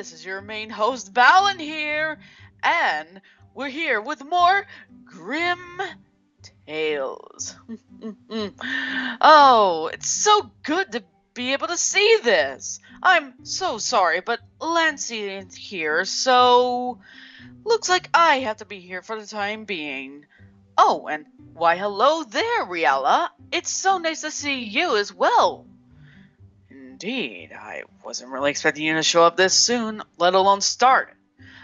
this is your main host, Balan here, and we're here with more Grimm Tales. Oh, it's so good to be able to see this. I'm so sorry, but Lancy isn't here, so looks like I have to be here for the time being. Oh, and why hello there, Reala. It's so nice to see you as well. Indeed, I wasn't really expecting you to show up this soon, let alone start.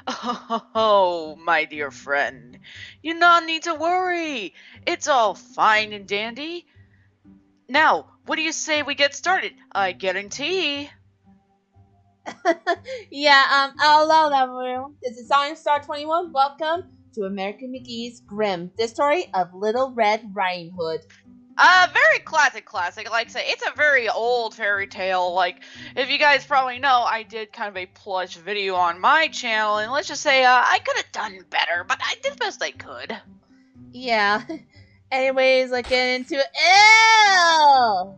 Oh, my dear friend, you not need to worry. It's all fine and dandy. Now, what do you say we get started? I guarantee. Hello everyone. This is Science Star 21. Welcome to American McGee's Grimm, the story of Little Red Riding Hood. Very classic. Like I say, it's a very old fairy tale. Like, if you guys probably know, I did kind of a plush video on my channel, and let's just say, I could have done better, but I did the best I could. Yeah. Anyways, let's get into it. Ew!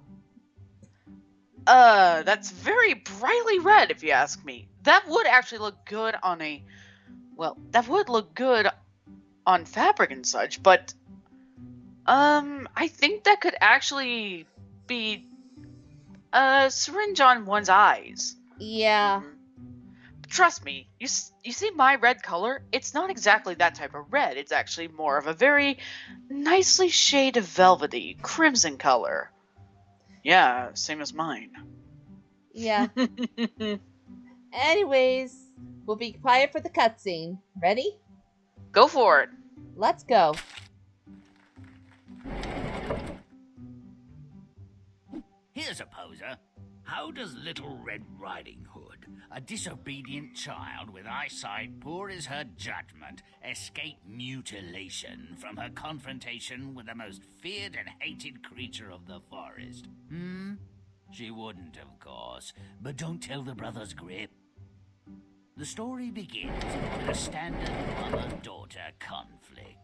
That's very brightly red, if you ask me. That would actually look good on that would look good on fabric and such, but, I think that could actually be a syringe on one's eyes. Yeah. Trust me, you see my red color? It's not exactly that type of red. It's actually more of a very nicely shaded velvety crimson color. Yeah, same as mine. Yeah. Anyways, we'll be quiet for the cutscene. Ready? Go for it. Let's go. Here's a poser. How does Little Red Riding Hood, a disobedient child with eyesight poor as her judgment, escape mutilation from her confrontation with the most feared and hated creature of the forest? She wouldn't, of course, but don't tell the brothers Grimm. The story begins with a standard mother-daughter conflict.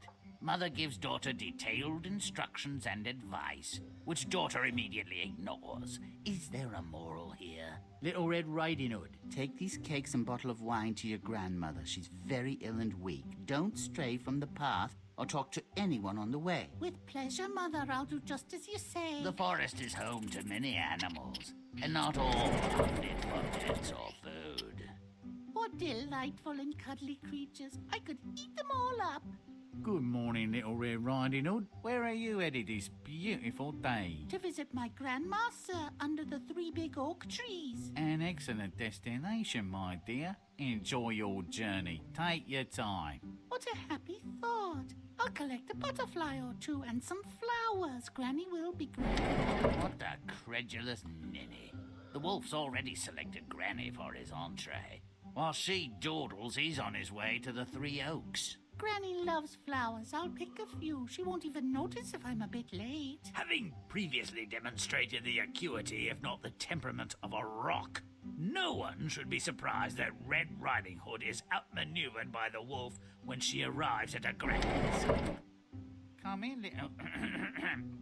Mother gives daughter detailed instructions and advice, which daughter immediately ignores. Is there a moral here? Little Red Riding Hood, take these cakes and bottle of wine to your grandmother. She's very ill and weak. Don't stray from the path or talk to anyone on the way. With pleasure, Mother. I'll do just as you say. The forest is home to many animals, and not all are fit for pets or food. What delightful and cuddly creatures. I could eat them all up. Good morning, Little Red Riding Hood. Where are you headed this beautiful day? To visit my grandma, sir, under the 3 big oak trees. An excellent destination, my dear. Enjoy your journey. Take your time. What a happy thought. I'll collect a butterfly or two and some flowers. Granny will be grateful. What a credulous ninny. The wolf's already selected Granny for his entree. While she dawdles, he's on his way to the 3 Oaks. Granny loves flowers. I'll pick a few. She won't even notice if I'm a bit late. Having previously demonstrated the acuity, if not the temperament, of a rock, no one should be surprised that Red Riding Hood is outmaneuvered by the wolf when she arrives at a Granny's. Come in, little...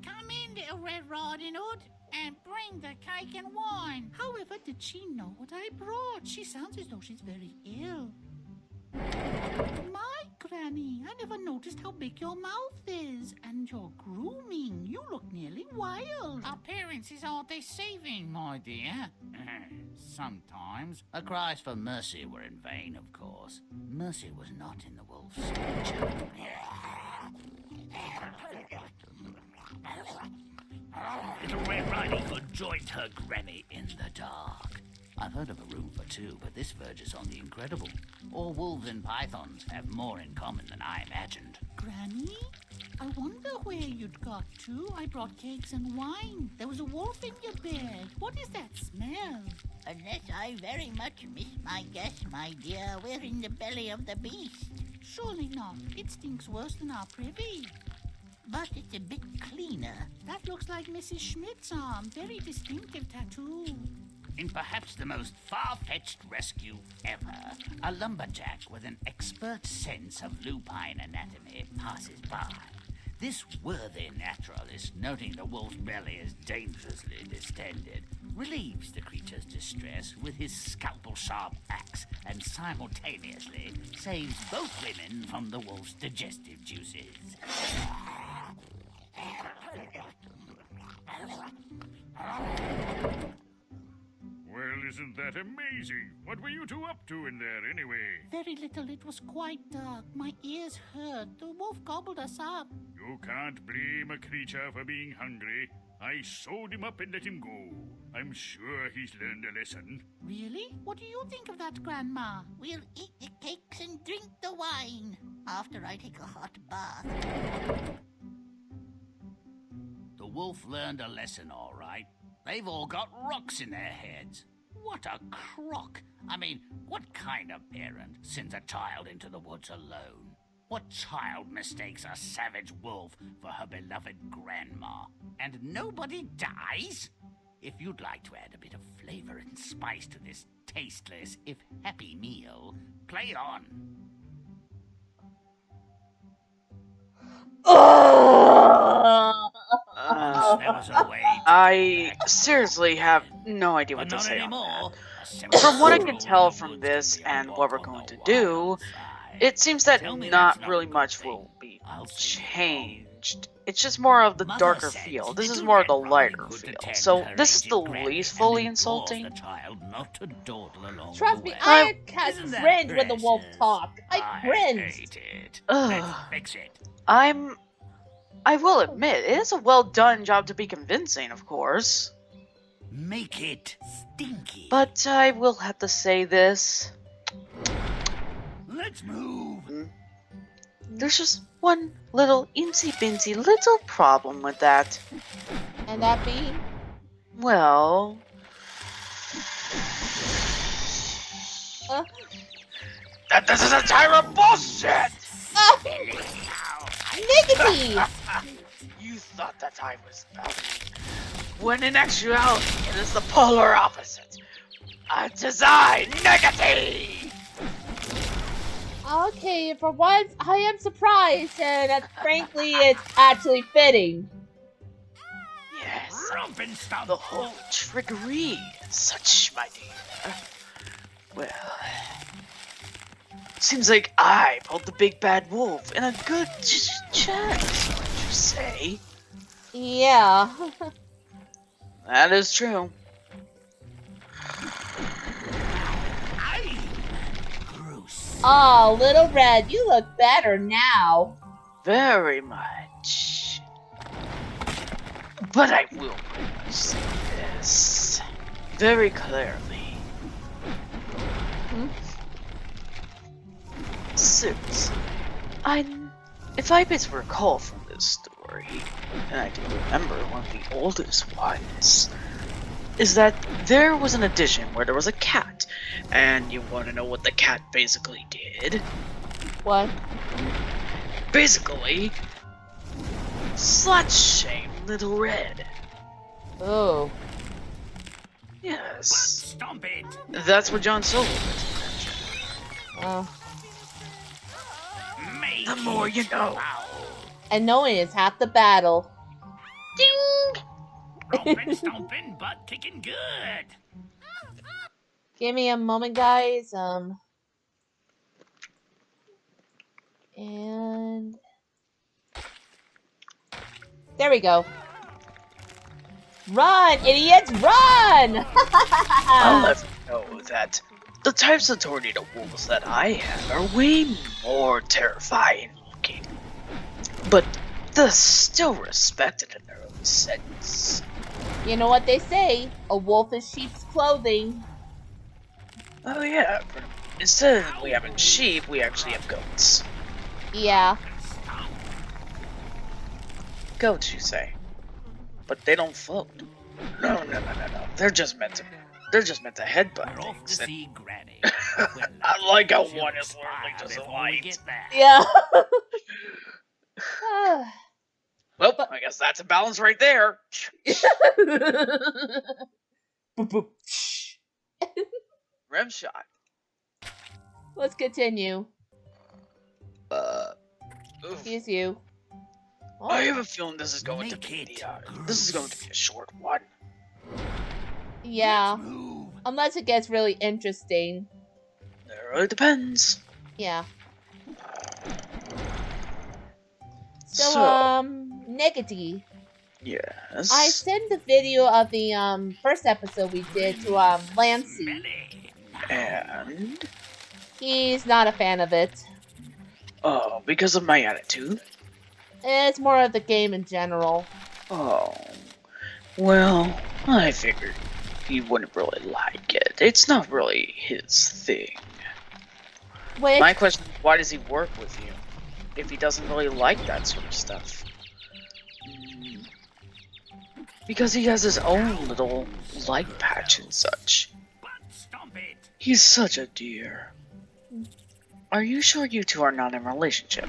Come in, Little Red Riding Hood, and bring the cake and wine. However, did she know what I brought? She sounds as though she's very ill. My Granny, I never noticed how big your mouth is. And your grooming. You look nearly wild. Appearances are deceiving, my dear. Sometimes. Her cries for mercy were in vain, of course. Mercy was not in the wolf's nature. Little Red Riding Hood joined her Granny in the dark. I've heard of a room for 2, but this verges on the incredible. All wolves and pythons have more in common than I imagined. Granny? I wonder where you'd got to. I brought cakes and wine. There was a wolf in your bed. What is that smell? Unless I very much miss my guess, my dear, we're in the belly of the beast. Surely not. It stinks worse than our privy. But it's a bit cleaner. That looks like Mrs. Schmidt's arm. Very distinctive tattoo. In perhaps the most far-fetched rescue ever, a lumberjack with an expert sense of lupine anatomy passes by. This worthy naturalist, noting the wolf's belly is dangerously distended, relieves the creature's distress with his scalpel-sharp axe and simultaneously saves both women from the wolf's digestive juices. Well, isn't that amazing? What were you two up to in there, anyway? Very little. It was quite dark. My ears hurt. The wolf gobbled us up. You can't blame a creature for being hungry. I sewed him up and let him go. I'm sure he's learned a lesson. Really? What do you think of that, Grandma? We'll eat the cakes and drink the wine after I take a hot bath. The wolf learned a lesson, all right. They've all got rocks in their heads. What a crock! I mean, what kind of parent sends a child into the woods alone? What child mistakes a savage wolf for her beloved grandma? And nobody dies? If you'd like to add a bit of flavor and spice to this tasteless, if happy meal, play on. There was a way to I get back. seriously have no idea what But to not say on anymore. that. From what I can Roll tell in the from woods this can be a and walk what we're on going the to do, wild side. it seems that Tell me not that's not really a good much thing. will be I'll say no. changed. It's just more of the Mother darker said feel. This is Little more of the Red lighter Riding Hood feel. attends So her this is aged the granny least and fully implores insulting. the child not to dawdle along Trust the me, way. I Isn't that cringe when the wolf precious? talk. I cringed. hate it. Ugh. Let's fix it. I will admit, it is a well done job to be convincing, of course. Make it stinky. But I will have to say this. Let's move. There's just one little insy-binsy little problem with that. And that be? Well... That this is a tire of bullshit! Negati! You thought that I was about me, when in actuality it is the polar opposite. A design Negati! Okay, for once, I am surprised, and frankly, it's actually fitting. Yes, Rumpenstump. the whole trickery is such, my dear. Well, seems like I pulled the big bad wolf in a good chance, would you say? Yeah. That is true. Aye. Gross. Oh, Little Red, you look better now. Very much. But I will say this very clearly. Seriously, if I best recall from this story, and I do remember one of the oldest ones, is that there was an edition where there was a cat, and you want to know what the cat basically did? What? Basically, slut-shame Little Red. Oh. Yes, Stomp it. that's what John Silver mentioned. Oh. Make The more you know. And knowing is half the battle. Ding! Rumpin' stompin', butt kicking good. Give me a moment, guys. And there we go. Run, idiots, run! I'll let you know that the types of tornado wolves that I have are way more terrifying looking. But they're still respected in their own sense. You know what they say? A wolf is sheep's clothing. Oh yeah, but instead of we having sheep, we actually have goats. Yeah. Goats, you say? But they don't float. No. They're just meant to headbutt We're off to things. And see Granny. I like how She'll one is expire literally just a before we light. get there. Yeah. Well, I guess that's a balance right there. Boop, boop. Rim shot. Let's continue. Oof. Excuse you. I have a feeling this is going to Make be it this is going to be a short one. Yeah. Let's move. Unless it gets really interesting. It really depends. Yeah. So- So, Negati. Yes. I sent the video of the first episode we did to Lancey. Smelly. And He's not a fan of it. oh, because of my attitude. It's more of the game in general. Oh, well, I figured he wouldn't really like it. It's not really his thing. Which, My question is, why does he work with you if he doesn't really like that sort of stuff? Because he has his own little light patch and such. Butt stomp it. He's such a dear. Are you sure you two are not in a relationship?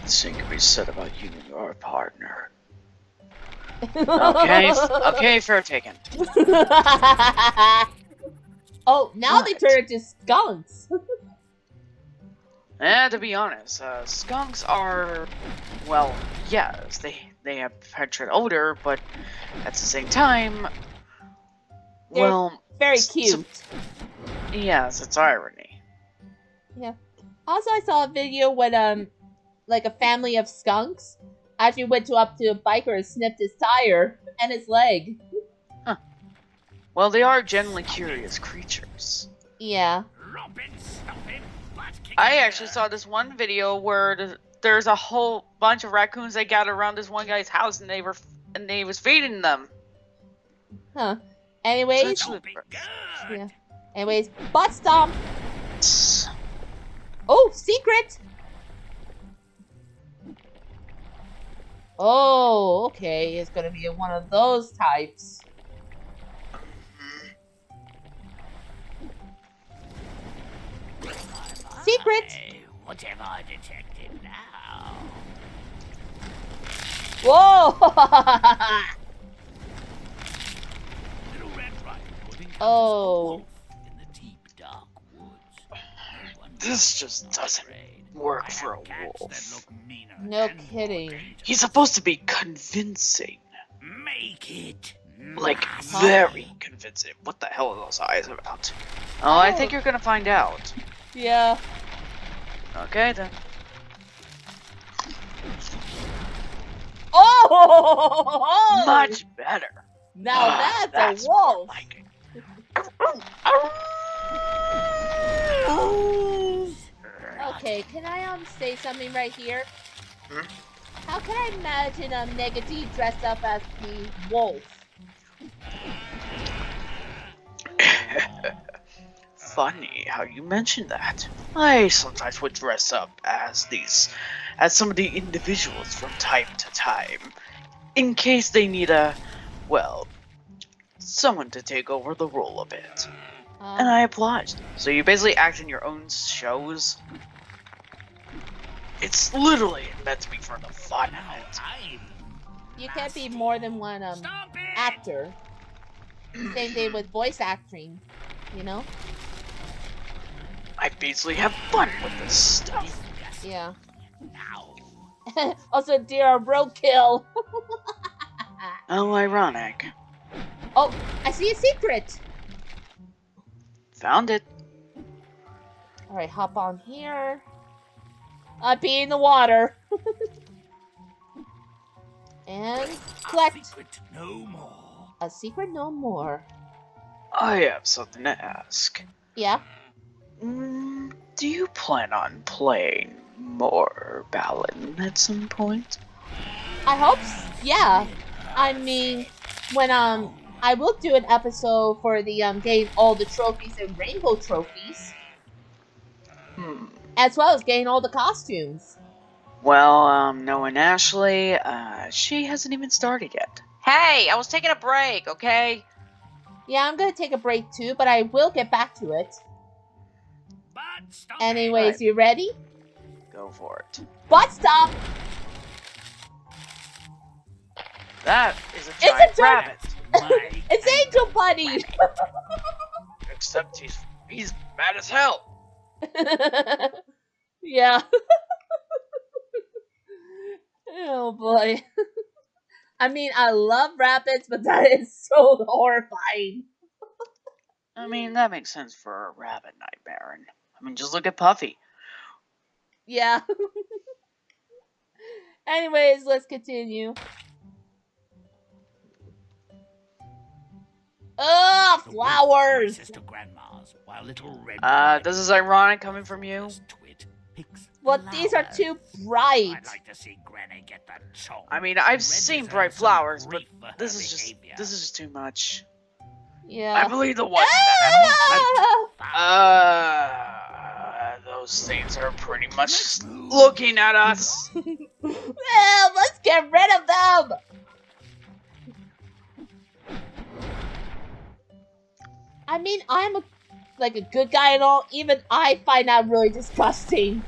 The same can be said about you and your partner. Okay, fair taken. Oh, now they What? turn into skunks. And to be honest, skunks are, well, yes, they have penetrate odor, but at the same time, They're well, Very s- cute. yes, it's irony. Yeah. Also, I saw a video when like a family of skunks actually went up to a biker and snipped his tire and his leg. Well, they are generally curious creatures. Yeah. Robin, stop him. Butt kick I him. actually saw this one video where there's a whole bunch of raccoons that got around this one guy's house, and he was feeding them. Huh. Anyways, Such- Stop it. Good. yeah. Anyways, butt stomp. Oh, secret. Oh, okay. It's gonna be one of those types. Secret. Hey, what have I detected now? Whoa. Little Red Riding Hood encounters a Oh. wolf in the deep, dark woods. No wonder This he's just so doesn't afraid. work I for have a cats wolf. that look meaner No and more kidding. dangerous. He's supposed to be convincing. Make it. Like, nasty. very convincing. What the hell are those eyes about? Oh, I think you're gonna find out. Yeah. Okay, then. Oh. Much better. Now Ah, that's a more wolf. like it. Okay, can I say something right here? Hmm? How can I imagine Negati dressed up as the wolf? Funny how you mention that. I sometimes would dress up as some of the individuals from time to time, in case they need someone to take over the role a bit. And I obliged. So you basically act in your own shows? It's literally meant to be for the fun of it. You can't be more than one Stop it. actor. Same thing with voice acting, you know? I basically have fun with this stuff. Yeah. Now. Also, dear roadkill. How ironic. Oh, I see a secret. Found it. All right, hop on here. Pee in the water. And collect Secret no more. a secret no more. I have something to ask. Yeah. Do you plan on playing more Balan at some point? I hope yeah. I mean, when I will do an episode for the getting all the trophies and rainbow trophies, as well as getting all the costumes. Well, knowing Ashley, she hasn't even started yet. Hey, I was taking a break, okay? Yeah, I'm gonna take a break too, but I will get back to it. But stop Anyways, Right. you ready? Go for it. Butt stop! That is a a giant giant- rabbit. it. It's Angel Bunny! Except he's mad as hell. Yeah. Oh boy. I mean, I love rabbits, but that is so horrifying. I mean, that makes sense for a rabbit night baron. I mean, just look at Puffy. Yeah. Anyways, let's continue. Ugh, The flowers! wolf races to Grandma's, while Little Red This is ironic coming from you. Twit picks Well, these are flowers. too bright. I'd like to see Granny get the chomp. I mean, I've Red seen deserves bright some flowers, but grief for her this is behavior. just too much. Yeah. I believe the ones that those things are pretty much just looking at us. Well, let's get rid of them! I mean, I'm a good guy and all. Even I find that really disgusting.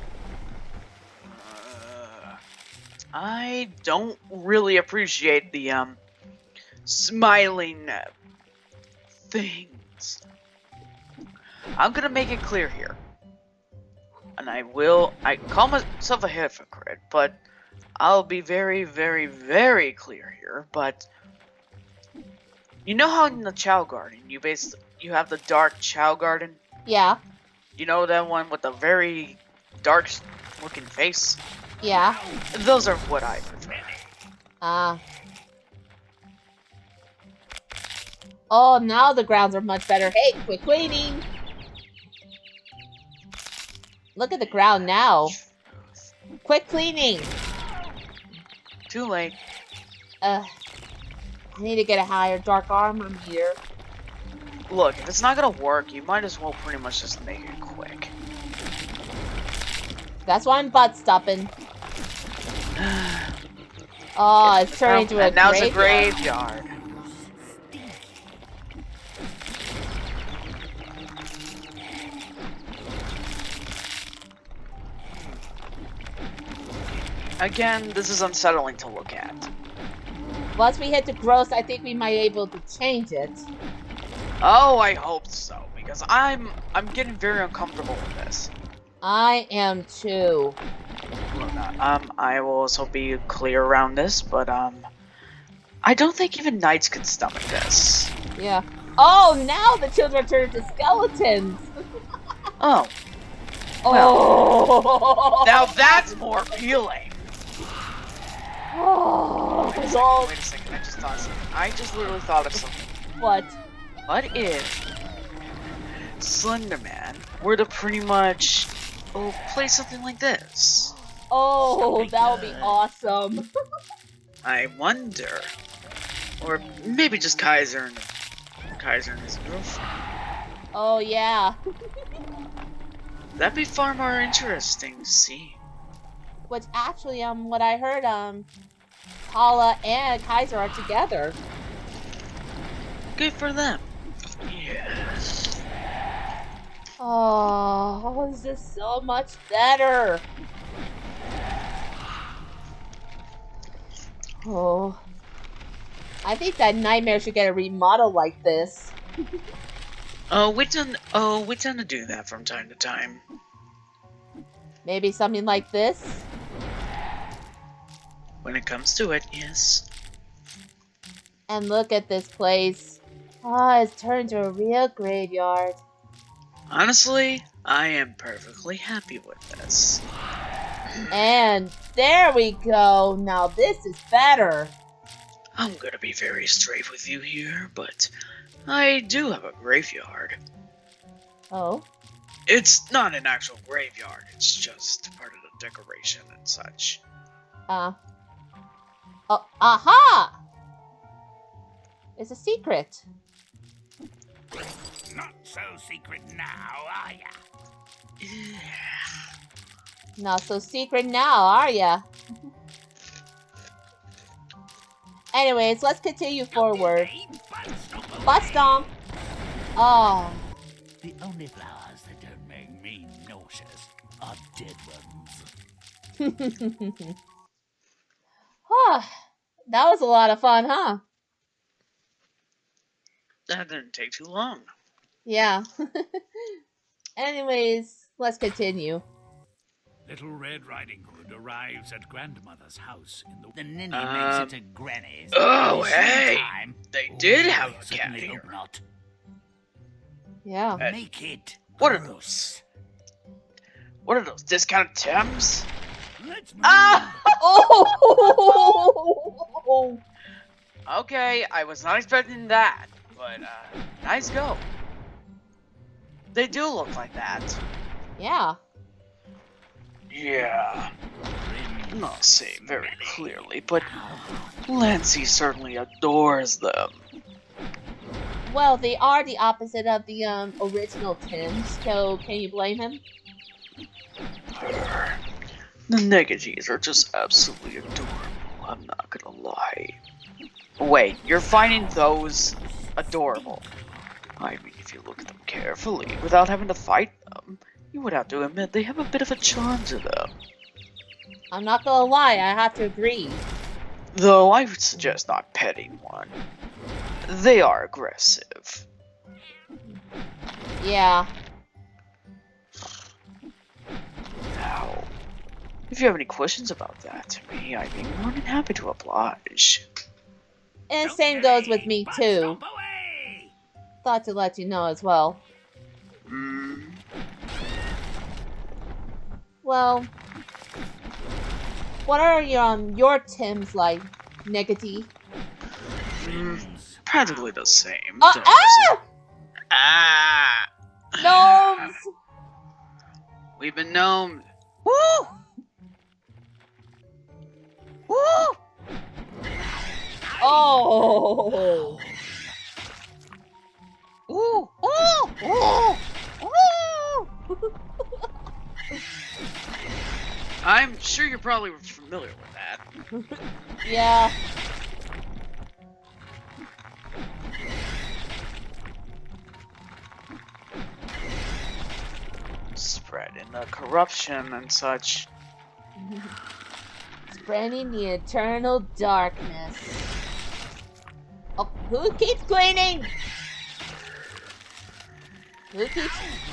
I don't really appreciate the smiling things. I'm gonna make it clear here, and I call myself a hypocrite, but I'll be very, very, very clear here. But you know how in the Chow Garden you have the dark Chow Garden? Yeah, You know that one with the very dark looking face? yeah. Those are what I prefer. Oh, now the grounds are much better. Hey, quick cleaning! Look at the ground now. Quick cleaning! Too late. I need to get a higher dark armor meter. Look, if it's not gonna work, you might as well pretty much just make it quick. That's why I'm butt stopping. Oh, it's turning into a and now graveyard. it's a graveyard. Again, this is unsettling to look at. Once we hit the gross, I think we might be able to change it. Oh, I hope so, because I'm getting very uncomfortable with this. I am too. I will also be clear around this, but I don't think even knights could stomach this. Yeah. Oh, now the children turn into skeletons. Oh, Oh. now that's more appealing. Oh. Wait a second, I just thought of something. I just literally thought of something. What? What if Slenderman were to pretty much play something like this? Oh, that would be awesome. I wonder. Or maybe just Kaiser and his girlfriend. Oh, yeah. That'd be far more interesting to see. Which actually, what I heard, Paula and Kaiser are together. Good for them. Yes. Oh, this is so much better. Oh. I think that nightmare should get a remodel like this. We tend to do that from time to time. Maybe something like this? When it comes to it, yes. And look at this place. Oh, it's turned into a real graveyard. Honestly, I am perfectly happy with this. And there we go. Now this is better. I'm gonna be very straight with you here, but I do have a graveyard. Oh? It's not an actual graveyard, it's just part of the decoration and such. Oh, aha! It's a secret. Not so secret now, are ya? Not so secret now, are ya? Anyways, let's continue forward. Butt stomp! Oh. The only flowers that don't make me nauseous are dead ones. That was a lot of fun, huh? That didn't take too long. Yeah. Anyways, let's continue. Little Red Riding Hood arrives at Grandmother's house in the... The ninny makes it to Granny's. Oh, This hey! time- They did Oh, have I a cat certainly here. hope not. Yeah. Make it What are gross. What are those discounted Tims? Let's move. Ah! Oh! Okay, I was not expecting that, but nice go. They do look like that. Yeah. Yeah, I'm not saying very clearly, but Lancy certainly adores them. Well, they are the opposite of the original Tims, so can you blame him? The Negatis are just absolutely adorable, I'm not gonna lie. Wait, you're finding those adorable? I mean, if you look at them carefully, without having to fight them, you would have to admit they have a bit of a charm to them. I'm not gonna lie, I have to agree. Though I would suggest not petting one. They are aggressive. Yeah. Now, if you have any questions about that to me, I'd be more than happy to oblige. And same goes with me But too. stomp away. Thought to let you know as well. Well, what are your Tims like, Negati? Practically the same. Ah! Ah! Gnomes! We've been gnomed. Woo! Woo! Oh! Ooh! Ooh! Ooh! Ooh! I'm sure you're probably familiar with that. Yeah. Spreading the corruption and such. Spreading the eternal darkness. Oh, who keeps cleaning?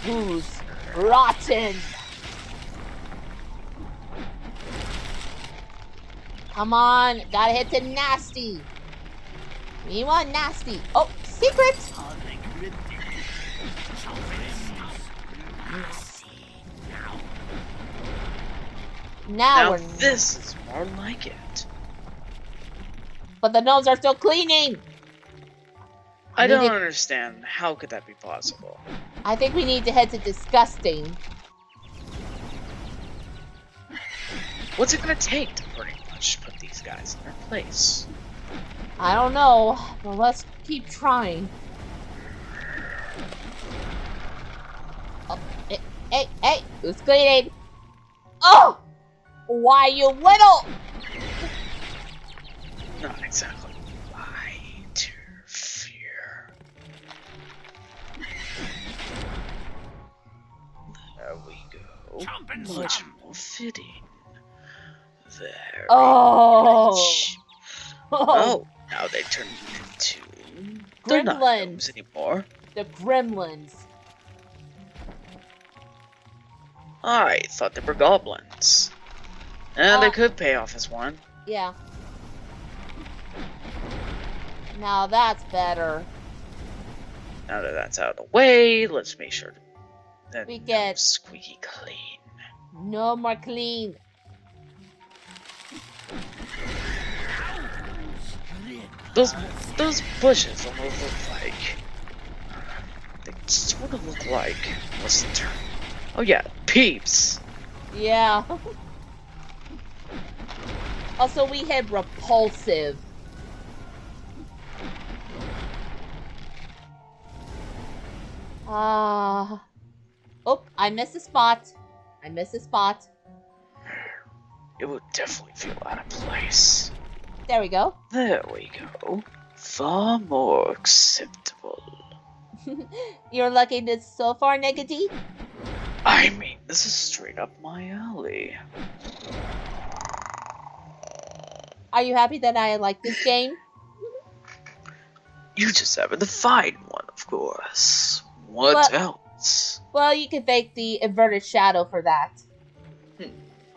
Who's rotten? Come on, gotta hit the nasty. We want nasty. Oh, secret! Now Now we're this is more like it. but the gnomes are still cleaning. I We don't need to- understand. How could that be possible? I think we need to head to disgusting. What's it gonna take to pretty much put these guys in their place? I don't know, but let's keep trying. Oh, hey, who's cleaning? Oh! Why, you little... Not exactly why to fear. There we go. Jump and Much slump. more fitting. Very Oh. much. Oh, now they turn into... They're not Gremlins. gnomes anymore. The gremlins. I thought they were goblins. And they could pay off as one. Yeah. Now that's better. Now that that's out of the way, let's make sure that We get- squeaky clean. No more clean. Those bushes almost look like... They sort of look like... What's the term? Oh yeah, peeps! Yeah. Also, we had repulsive. Oh, I missed a spot. It would definitely feel out of place. There we go. There we go. Far more acceptable. You're liking this so far, Negati? I mean, this is straight up my alley. Are you happy that I like this game? You just happen to find one, of course. What Well- else? Well, you can thank the inverted shadow for that.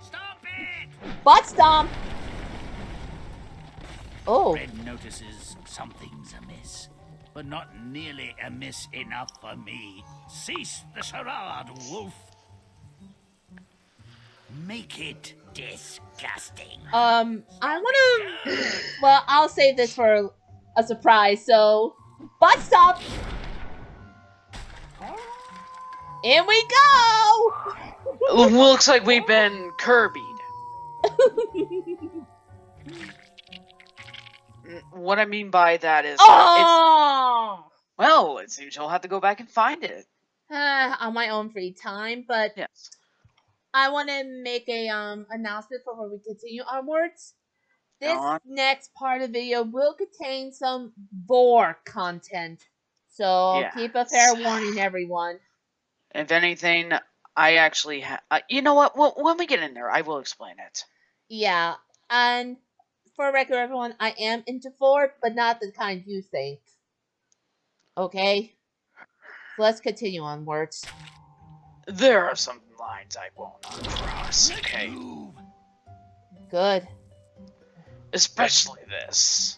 Stop it! Butt stomp! Oh, Red notices something's amiss. but not nearly amiss enough for me. Cease the charade, wolf. Make it disgusting. I wanna... Well, I'll save this for a surprise, so... Butt stop! In we go! Looks like we've been Kirby'd. What I mean by that is, Oh! well, it seems you'll have to go back and find it. On my own free time, but Yes. I want to make a announcement before we continue onwards. This Go on. next part of the video will contain some gore content, so Yes. keep a fair warning, everyone. If anything, I actually you know what? Well, when we get in there, I will explain it. Yeah, and for record, everyone, I am into gore, but not the kind you think. Okay? So let's continue onwards. There are some lines I won't cross, okay? Good. Especially this.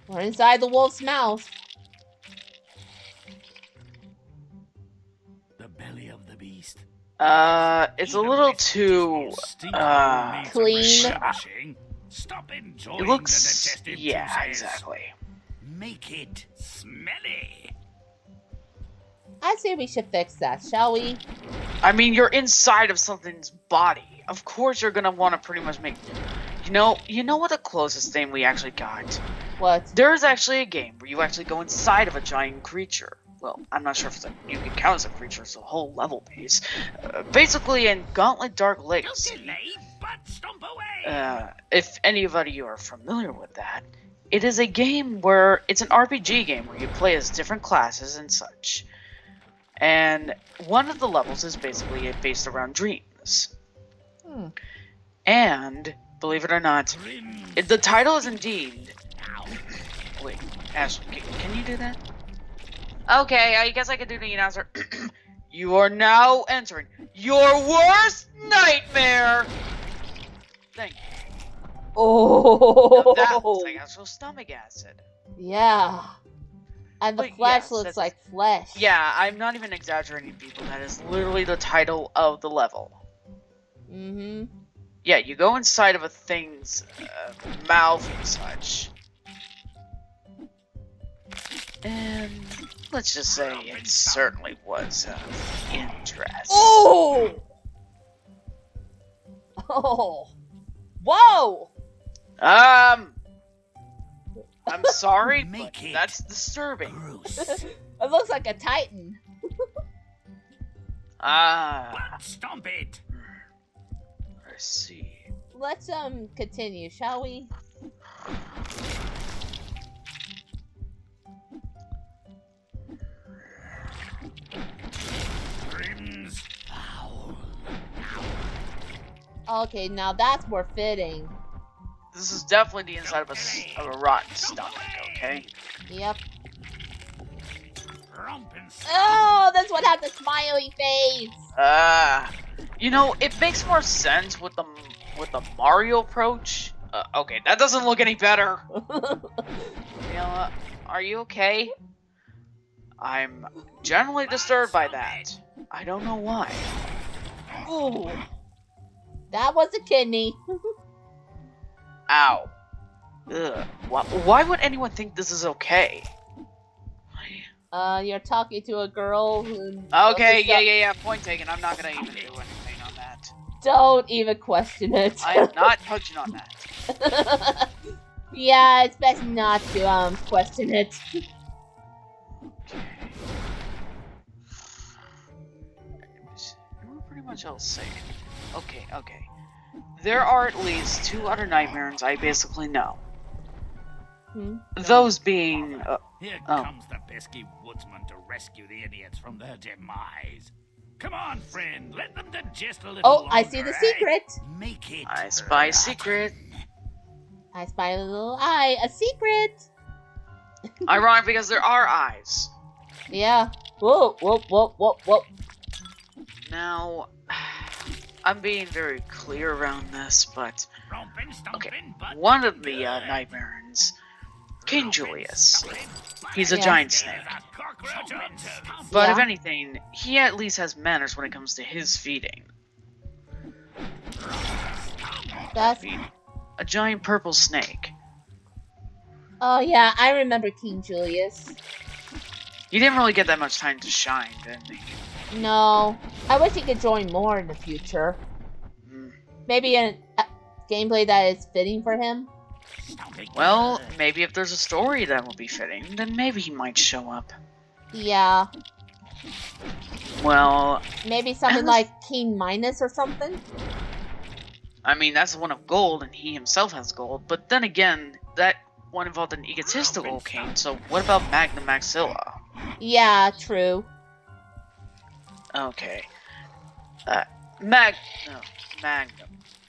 We're inside the wolf's mouth. The belly of the beast. It's a little too, clean. Stop enjoying it the looks, digestive yeah, juices. exactly. Make it smelly. I say we should fix that, shall we? I mean, you're inside of something's body. Of course you're gonna want to pretty much make... You know what the closest thing we actually got? What? There's actually a game where you actually go inside of a giant creature. Well, I'm not sure if you can count as a creature, it's a whole level base. Basically, in Gauntlet Dark Don't Legacy, delay, but stomp away. if anybody are familiar with that, it is a game where it's an RPG game where you play as different classes and such. And one of the levels is basically based around dreams. And, believe it or not, the title is indeed... Wait, Ashley, can you do that? Okay, I guess I could do the announcer. You are now entering your worst nightmare! Thank you. Oh! Now that looks like actual stomach acid. Yeah. And the But flesh yes, looks that's- like flesh. Yeah, I'm not even exaggerating, people. That is literally the title of the level. Mm-hmm. Yeah, you go inside of a thing's mouth and such. And let's just say it certainly was interest. Oh! Oh! Whoa! I'm sorry, Make but it that's disturbing. Gross. It looks like a titan. Ah, Stomp it. I see. Let's continue, shall we? Grimm's foul. Okay, now that's more fitting. This is definitely the inside of a rotten stomach, okay? Yep. Romp and Oh, this one has a smiley face. You know, it makes more sense with the Mario approach. Okay, that doesn't look any better. Reala, are you okay? I'm generally disturbed by that. I don't know why. Ooh. That was a kidney. Ow. Ugh. Why would anyone think this is okay? You're talking to a girl who... Okay, yeah. Point taken. I'm not gonna even do anything on that. Don't even question it. I am not touching on that. Yeah, it's best not to question it. We're pretty much all safe. Okay. There are at least 2 other nightmares I basically know. Those being... Here comes the pesky woodsman to rescue the idiots from their demise. Come on, friend, let them digest a little Oh, I longer, see the eh? secret. Make it I spy rotten. secret. I spy a little eye. A secret. Ironic because there are eyes. Yeah. Whoa. Now, I'm being very clear around this, but Rompin', stompin', okay, but one of the good. nightmares King Julius. He's a Yeah. giant snake. But if Yeah. anything, he at least has manners when it comes to his feeding. That's. A giant purple snake. Oh yeah, I remember King Julius. He didn't really get that much time to shine, didn't he? No, I wish he could join more in the future. Hmm. Maybe a gameplay that is fitting for him. Well, maybe if there's a story that will be fitting, then maybe he might show up. Yeah, Well, maybe something like King Minos or something. I mean, that's the one of gold, and he himself has gold. But then again, that one involved an egotistical king, so what about Magnum Maxilla? Yeah, true. Okay. Magnum.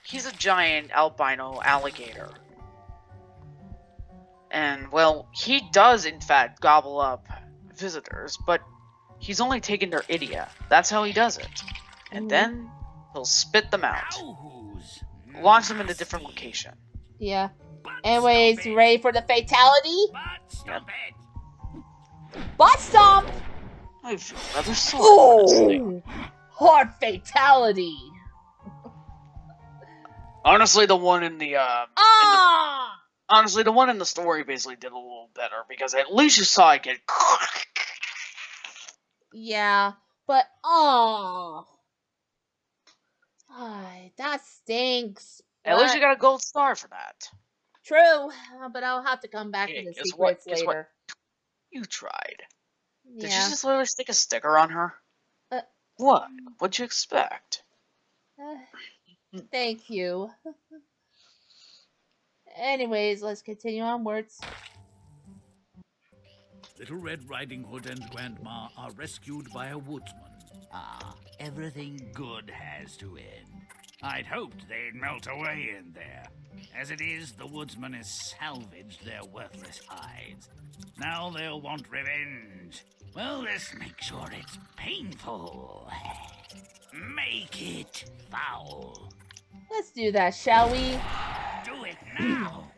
He's a giant albino alligator. And, well, he does, in fact, gobble up visitors, but he's only taken their idia. That's how he does it. And then he'll spit them out. Launch them in a different location. Yeah. Anyways, you ready for the fatality? Yep. Butt stomp! I feel rather sorry for this thing. Hard fatality! Honestly, the one in the, Ah! honestly, the one in the story basically did a little better, because at least you saw it get... Yeah, but that stinks. At least But- you got a gold star for that. True, but I'll have to come back Hey, to the guess what? secrets Guess what? later. You tried. Did you Yeah. just literally stick a sticker on her? Uh, What? What'd you expect? Thank you. Anyways, let's continue onwards. Little Red Riding Hood and Grandma are rescued by a woodsman. Ah, everything good has to end. I'd hoped they'd melt away in there. As it is, the woodsman has salvaged their worthless hides. Now they'll want revenge. Well, let's make sure it's painful. Make it foul. Let's do that, shall we? Do it now.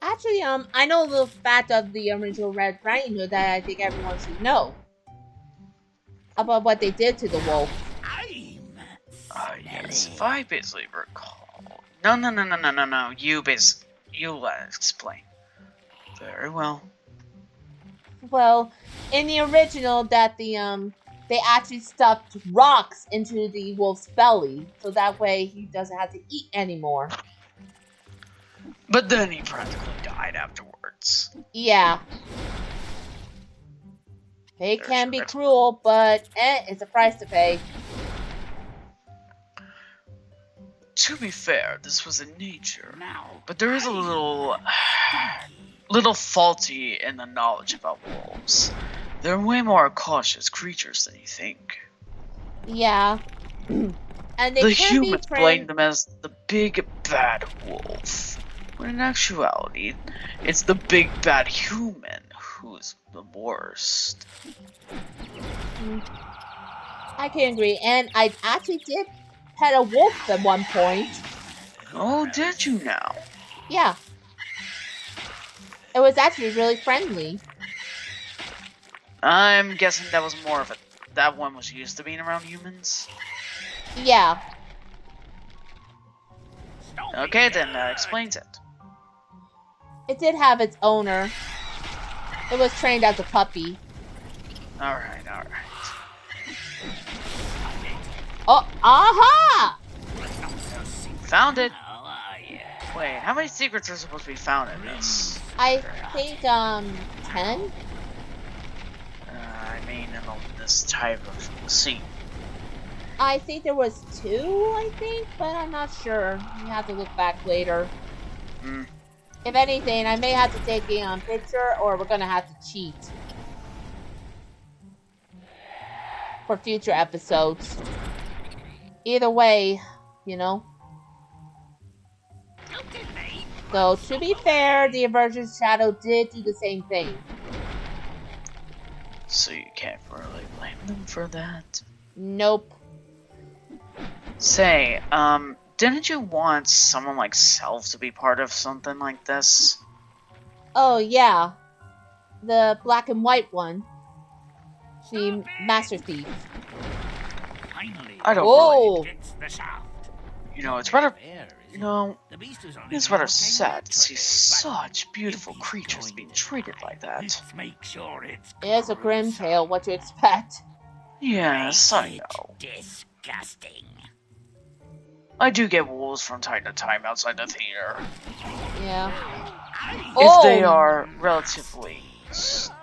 Actually, I know a little fact of the original Red Riding Hood that I think everyone should know. About what they did to the wolf. Yes, if I basically recall... No. You explain. Very well. Well, in the original, that they actually stuffed rocks into the wolf's belly, so that way he doesn't have to eat anymore. But then he practically died afterwards. Yeah. It can be cruel, but it's a price to pay. To be fair, this was in nature. But there is a little faulty in the knowledge about wolves. They're way more cautious creatures than you think. Yeah. And they The can be humans blame trained. them as the big bad wolf. When in actuality, it's the big bad human who's the worst. I can agree, and I actually did pet a wolf at one point. Oh, did you now? Yeah. It was actually really friendly. I'm guessing that was more of a... That one was used to being around humans? Yeah. Okay, then that explains it. It did have its owner. It was trained as a puppy. Alright. Oh, aha! Found it! Wait, how many secrets are supposed to be found in this? I think, 10? I mean, in this type of scene. I think there was 2, I think, but I'm not sure. You have to look back later. Hmm. If anything, I may have to take a picture, or we're gonna have to cheat. For future episodes. Either way, you know. So, to be fair, the Aversion Shadow did do the same thing. So you can't really blame them for that. Nope. Say, didn't you want someone like Self to be part of something like this? Oh, yeah. The black and white one. The Stop Master it! Thief. Finally, I don't Whoa. it gets the shaft. It's rather, Fair, is you it? know, The beast was only it's the rather old king sad to see naturally, but such beautiful if he's creatures going being to treated die, like that. let's make sure it's It's a Grimm gruesome. tale, what you expect. Yes, I Make it know. disgusting. I do get wolves from time to time outside the theater. Yeah. If they Oh! are relatively,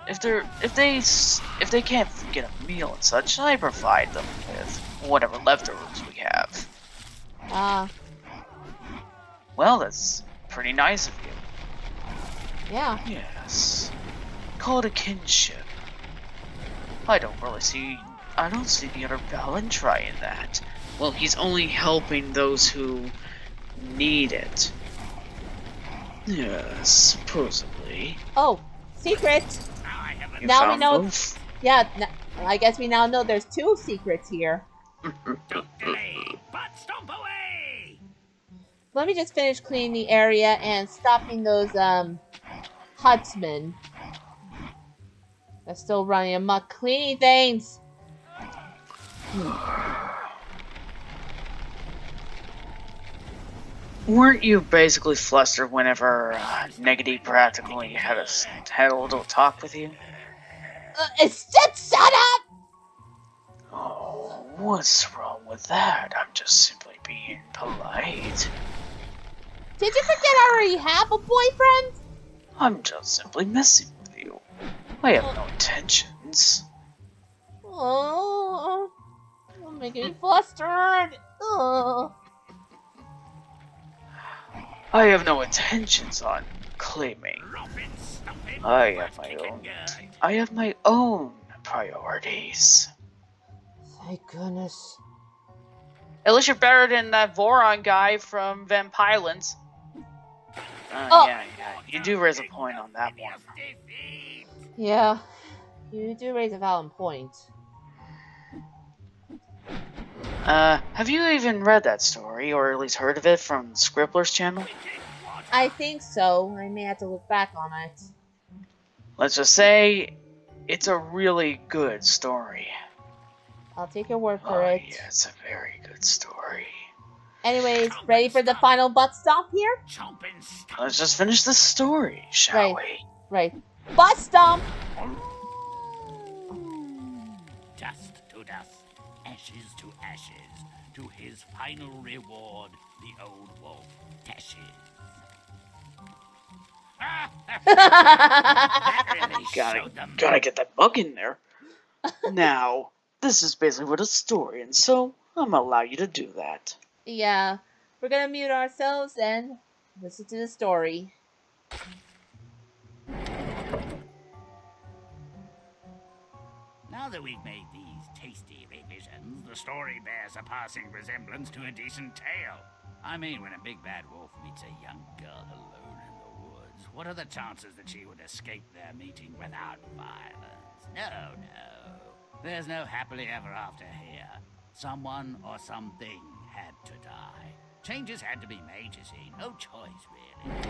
if they can't get a meal and such, I provide them with whatever leftovers we have. Ah, Well, that's pretty nice of you. yeah. Yes. Call it a kinship. I don't see the other Balan trying that. Well, he's only helping those who need it. Yes, supposedly. Oh, secret! You Now we found know. both? Yeah, I guess we now know there's 2 secrets here. Don't delay, but stomp away! Let me just finish cleaning the area and stopping those, Hutsmen. They're still running amok, cleaning things! Weren't you basically flustered whenever Negati practically had a little talk with you? It's just shut up! Oh, what's wrong with that? I'm just simply being polite. Did you forget I already have a boyfriend? I'm just simply messing with you. I have no intentions. Oh, you're making me flustered. Oh. I have no intentions on claiming. I have my own priorities. Thank goodness. At least you're better than that Voron guy from Vampilans. Oh. Yeah, you do raise a point on that one. Yeah, you do raise a valid point. Have you even read that story, or at least heard of it from Scribbler's channel? I think so. I may have to look back on it. Let's just say, it's a really good story. I'll take your word for it. Yeah, it's a very good story. Anyways, ready for the final butt stomp here? Let's just finish the story, shall we? Right. Butt stomp! Dust to dust, ashes to ashes, to his final reward, the old wolf Tashes. Gotta get that bug in there. Now, this is basically what a story, and so I'm gonna allow you to do that. Yeah, we're gonna mute ourselves and listen to the story. Now that we've made these tasty revisions, the story bears a passing resemblance to a decent tale. I mean, when a big bad wolf meets a young girl alone in the woods, what are the chances that she would escape their meeting without violence? No. There's no happily ever after here. Someone or something had to die. Changes had to be made, you see. No choice, really.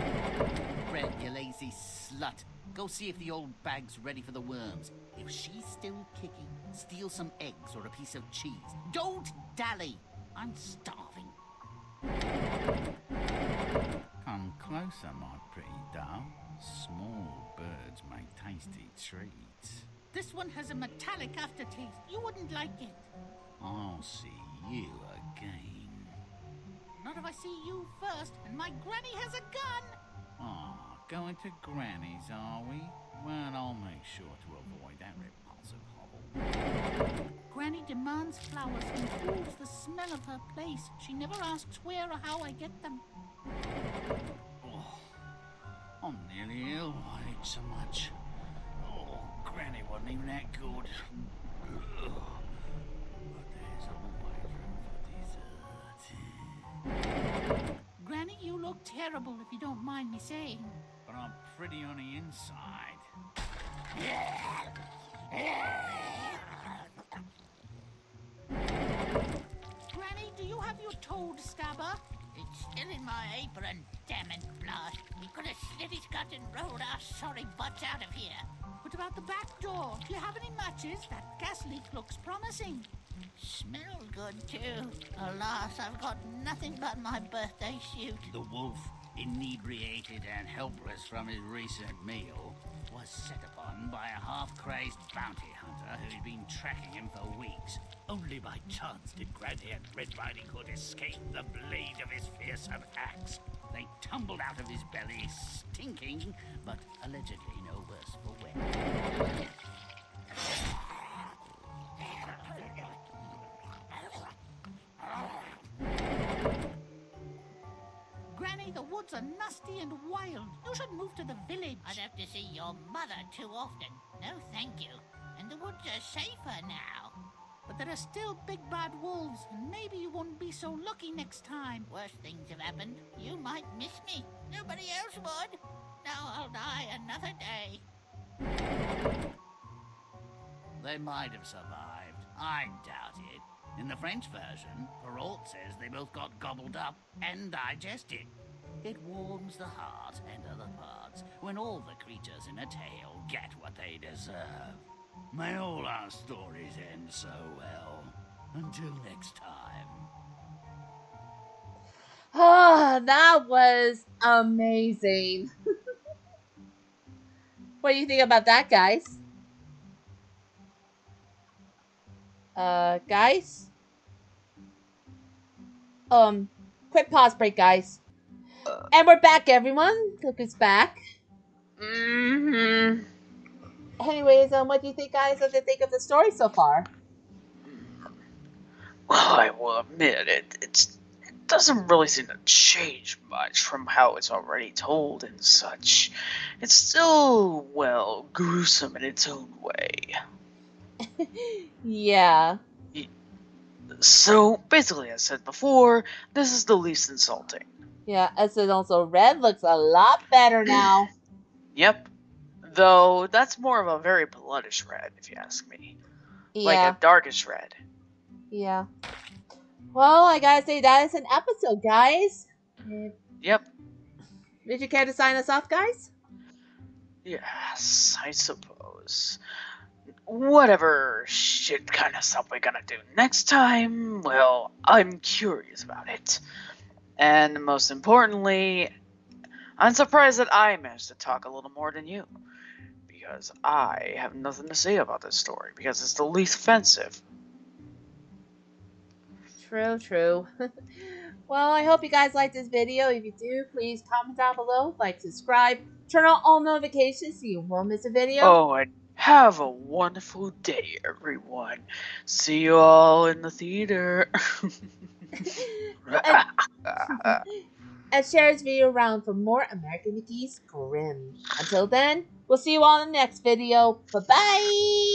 Red, you lazy slut. Go see if the old bag's ready for the worms. If she's still kicking, steal some eggs or a piece of cheese. Don't dally. I'm starving. Come closer, my pretty doll. Small birds make tasty treats. This one has a metallic aftertaste. You wouldn't like it. I'll see you again. Not if I see you first, and my granny has a gun. Ah, going to Granny's, are we? Well, I'll make sure to avoid that repulsive hovel. Granny demands flowers and fools the smell of her place. She never asks where or how I get them. Oh, I'm nearly ill. I ate so much. Oh, Granny wasn't even that good. Ugh. But there's always room for dessert. Granny, you look terrible if you don't mind me saying. But I'm pretty on the inside. Granny, do you have your toad stabber? It's still in my apron, damn it, blast. We could have slit his gut and rolled our sorry butts out of here. What about the back door? Do you have any matches? That gas leak looks promising. Smells good, too. Alas, I've got nothing but my birthday suit. The wolf, inebriated and helpless from his recent meal, was set upon by a half-crazed bounty hunter who'd been tracking him for weeks. Only by chance did Grandhead Red Riding Hood escape the blade of his fearsome axe. They tumbled out of his belly, stinking, but allegedly no worse for wear. Granny, the woods are nasty and wild. You should move to the village. I'd have to see your mother too often. No, thank you. And the woods are safer now. But there are still big bad wolves, and maybe you won't be so lucky next time. Worse things have happened. You might miss me. Nobody else would. Now I'll die another day. They might have survived. I doubt it. In the French version, Perrault says they both got gobbled up and digested. It warms the heart and other parts when all the creatures in a tale get what they deserve. May all our stories end so well. Until next time. Ah, that was amazing. What do you think about that, guys? Guys? Quick pause break, guys. And we're back, everyone. Look who's back. Mm-hmm. Anyways, what do you think, guys, of the story so far? Well, I will admit it doesn't really seem to change much from how it's already told and such. It's still, well, gruesome in its own way. Yeah. So, basically, as I said before, this is the least insulting. Yeah, as and also Red looks a lot better now. Yep. Though, that's more of a very bloodish red, if you ask me. Yeah. Like a darkish red. Yeah. Well, I gotta say, that is an episode, guys. Yep. Did you care to sign us off, guys? Yes, I suppose. Whatever shit kind of stuff we're gonna do next time, well, I'm curious about it. And most importantly, I'm surprised that I managed to talk a little more than you. Because I have nothing to say about this story, because it's the least offensive. True. Well, I hope you guys liked this video. If you do, please comment down below, like, subscribe, turn on all notifications so you won't miss a video. Oh, and have a wonderful day, everyone. See you all in the theater. And share this video around for more American McGee's Grimm. Until then, we'll see you all in the next video. Bye-bye!